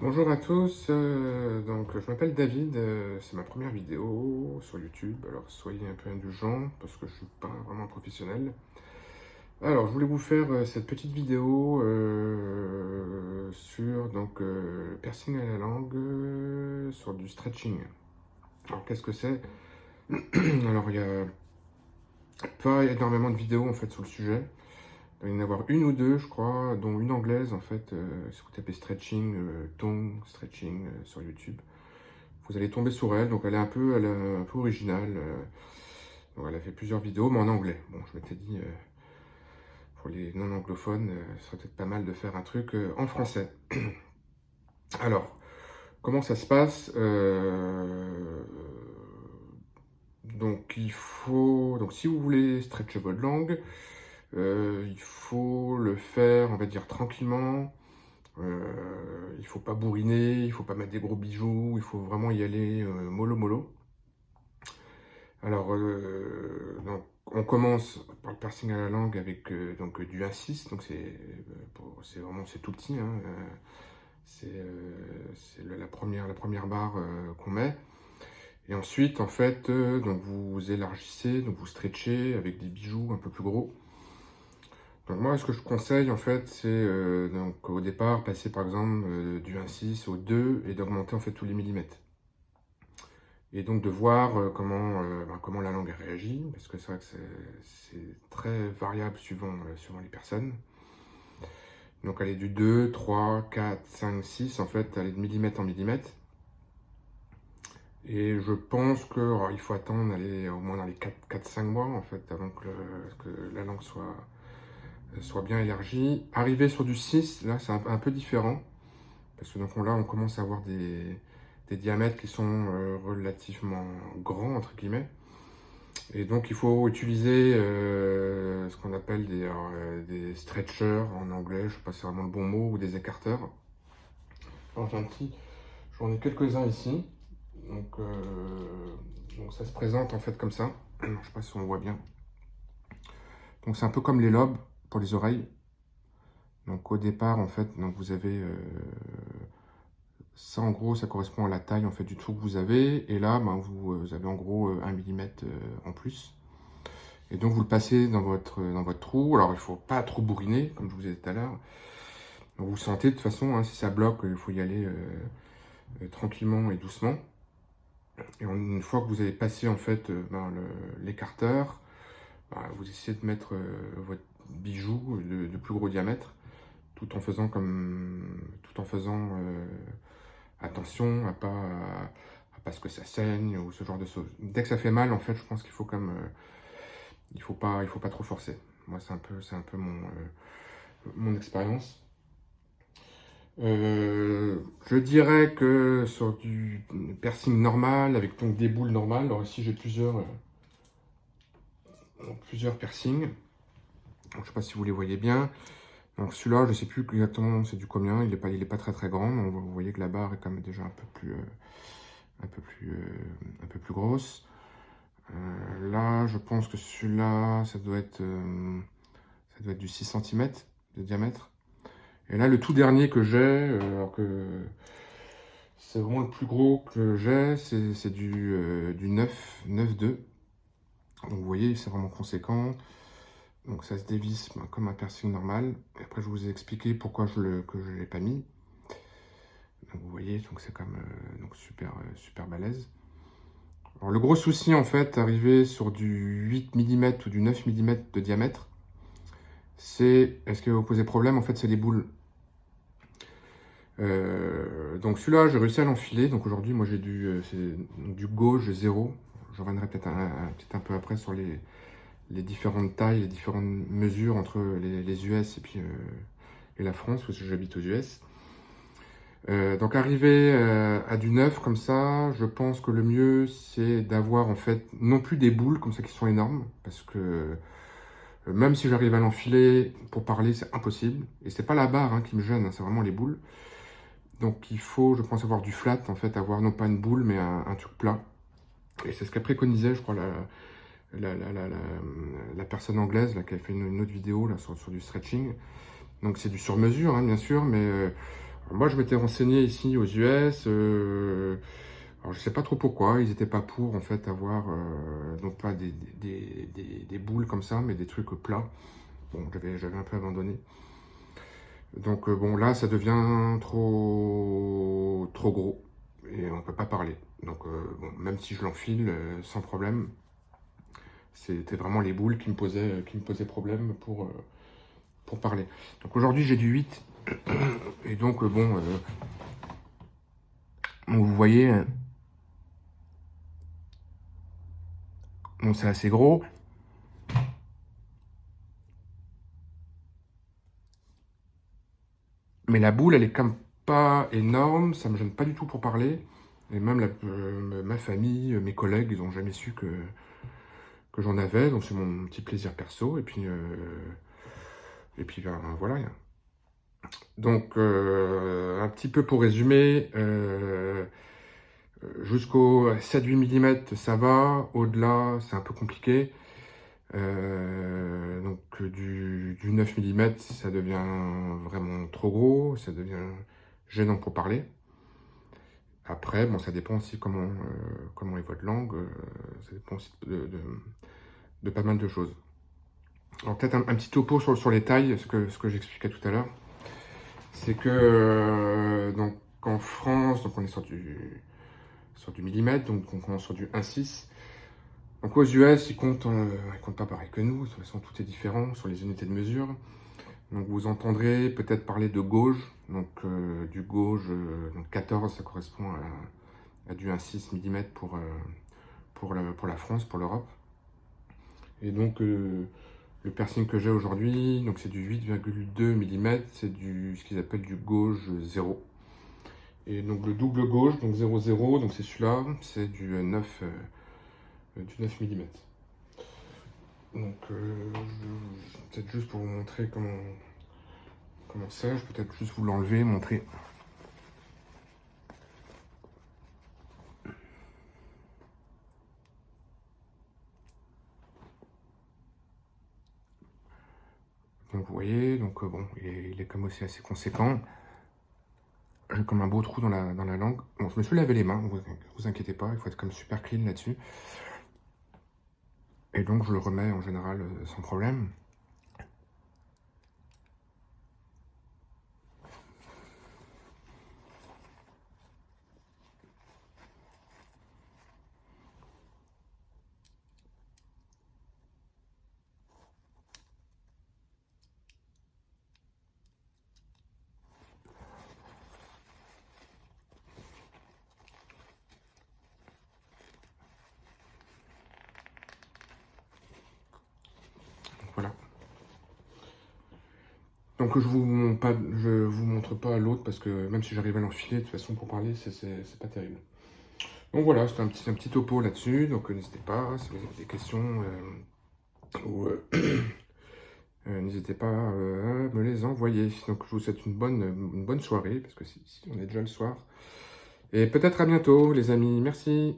Bonjour à tous, donc je m'appelle David, c'est ma première vidéo sur YouTube, alors soyez un peu indulgents parce que je suis pas vraiment un professionnel. Alors je voulais vous faire cette petite vidéo sur piercing à la langue, sur du stretching. Alors qu'est-ce que c'est? Alors il y a pas énormément de vidéos en fait sur le sujet. Il doit y en avoir une ou deux, je crois, dont une anglaise en fait. Si vous tapez stretching, tongue stretching sur YouTube, vous allez tomber sur elle. Donc elle est un peu originale. Donc elle a fait plusieurs vidéos, mais en anglais. Bon, je m'étais dit, pour les non anglophones, ce serait peut-être pas mal de faire un truc en français. Alors, comment ça se passe? Donc si vous voulez stretcher votre langue, il faut le faire, on va dire, tranquillement. Il faut pas bourriner, il faut pas mettre des gros bijoux, il faut vraiment y aller mollo mollo. Alors, on commence par le piercing à la langue avec du 1,6, donc c'est vraiment c'est tout petit, hein, c'est la première barre qu'on met. Et ensuite, en fait, donc vous élargissez, donc vous stretchez avec des bijoux un peu plus gros. Donc moi, ce que je conseille, en fait, c'est donc au départ, passer par exemple du 1,6 au 2 et d'augmenter en fait tous les millimètres. Et donc de voir comment la langue réagit, parce que c'est vrai que c'est très variable suivant les personnes. Donc aller du 2, 3, 4, 5, 6, en fait, aller de millimètre en millimètre. Et je pense qu'il faut attendre aller au moins dans les 4-5 mois, en fait, avant que la langue soit bien élargie. Arriver sur du 6, là, c'est un peu différent. Parce que donc là, on commence à avoir des diamètres qui sont relativement grands, entre guillemets. Et donc, il faut utiliser ce qu'on appelle des stretchers en anglais, je ne sais pas si c'est vraiment le bon mot, ou des écarteurs. Alors, j'en ai quelques-uns ici. Donc, ça se présente en fait comme ça. Je ne sais pas si on voit bien. Donc, c'est un peu comme les lobes pour les oreilles. Donc, au départ, en fait, donc vous avez ça, en gros, ça correspond à la taille en fait du trou que vous avez. Et là, vous avez en gros 1 millimètre en plus. Et donc vous le passez dans votre trou. Alors il ne faut pas trop bourriner, comme je vous ai dit tout à l'heure. Vous sentez de toute façon, hein, si ça bloque, il faut y aller tranquillement et doucement. Et une fois que vous avez passé en fait l'écarteur, vous essayez de mettre votre bijou de plus gros diamètre, tout en faisant attention à pas ce que ça saigne ou ce genre de choses. Dès que ça fait mal, en fait, je pense qu'il faut il faut pas trop forcer. Moi, c'est un peu mon expérience. Je dirais que sur du piercing normal, avec donc des boules normales, alors ici j'ai plusieurs piercings. Donc, je ne sais pas si vous les voyez bien. Donc celui-là, je ne sais plus exactement c'est du combien, il est pas très très grand. Donc, vous voyez que la barre est quand même déjà un peu plus grosse. Là, je pense que celui-là, ça doit être du 6 cm de diamètre. Et là, le tout dernier que j'ai, alors que c'est vraiment le plus gros que j'ai, c'est du 9,2. Donc vous voyez, c'est vraiment conséquent. Donc ça se dévisse comme un piercing normal. Et après, je vous ai expliqué pourquoi que je ne l'ai pas mis. Donc vous voyez, donc c'est comme super balèze. Alors le gros souci, en fait, arrivé sur du 8 mm ou du 9 mm de diamètre, est-ce que vous posez problème? En fait, c'est les boules. Donc celui-là, j'ai réussi à l'enfiler. Donc aujourd'hui, moi j'ai du gauche 0. Je reviendrai peut-être un peu après sur les différentes tailles, les différentes mesures entre les US et la France, parce que j'habite aux US. Donc arriver à du 9 comme ça, je pense que le mieux c'est d'avoir en fait non plus des boules comme ça qui sont énormes, parce que même si j'arrive à l'enfiler pour parler, c'est impossible. Et c'est pas la barre qui me gêne, hein, c'est vraiment les boules. Donc il faut, je pense, avoir du flat, en fait, avoir non pas une boule, mais un truc plat. Et c'est ce qu'a préconisé, je crois, la personne anglaise là, qui a fait une autre vidéo là, sur du stretching. Donc c'est du sur-mesure, hein, bien sûr, mais Moi, je m'étais renseigné ici aux US. Alors, je sais pas trop pourquoi. Ils n'étaient pas pour, en fait, avoir, non pas des boules comme ça, mais des trucs plats. Bon, j'avais un peu abandonné. Donc, bon, là, ça devient trop gros. Et on peut pas parler. Donc, bon, même si je l'enfile, sans problème, c'était vraiment les boules qui me posaient problème pour parler. Donc, aujourd'hui, j'ai du 8. Et donc, bon, vous voyez, bon, c'est assez gros. Mais la boule, elle est comme pas énorme, ça me gêne pas du tout pour parler. Et même ma famille, mes collègues, ils ont jamais su que j'en avais, donc c'est mon petit plaisir perso. Et puis ben, voilà. Donc, un petit peu pour résumer, jusqu'au 7-8 mm, ça va. Au-delà, c'est un peu compliqué. Donc, du 9 mm, ça devient vraiment trop gros, ça devient gênant pour parler. Après, bon, ça dépend aussi comment est votre langue, ça dépend aussi de pas mal de choses. Alors peut-être un petit topo sur les tailles, ce que j'expliquais tout à l'heure. C'est que donc en France, donc on est sur du millimètre, donc on commence sur du 1,6. Donc aux US, ils comptent pas pareil que nous, de toute façon tout est différent sur les unités de mesure. Donc vous entendrez peut-être parler de gauge, donc du gauge, donc 14, ça correspond à du 1,6 mm pour la France, pour l'Europe. Et donc le piercing que j'ai aujourd'hui, donc c'est du 8,2 mm, c'est ce qu'ils appellent du gauge 0. Et donc le double gauge, donc 0,0, donc c'est celui-là, c'est du 9 mm. Donc peut-être juste pour vous montrer comment c'est, je peux peut-être juste vous l'enlever, montrer. Donc vous voyez, donc bon, il est comme aussi assez conséquent. J'ai comme un beau trou dans la langue. Bon, je me suis lavé les mains, vous inquiétez pas, il faut être comme super clean là-dessus. Et donc je le remets en général sans problème. Donc voilà. Donc je vous montre pas l'autre parce que même si j'arrive à l'enfiler, de toute façon pour parler, c'est pas terrible. Donc voilà, c'était un petit topo là-dessus, donc n'hésitez pas, si vous avez des questions, n'hésitez pas à me les envoyer. Donc je vous souhaite une bonne soirée, parce que si on est déjà le soir. Et peut-être à bientôt les amis, merci.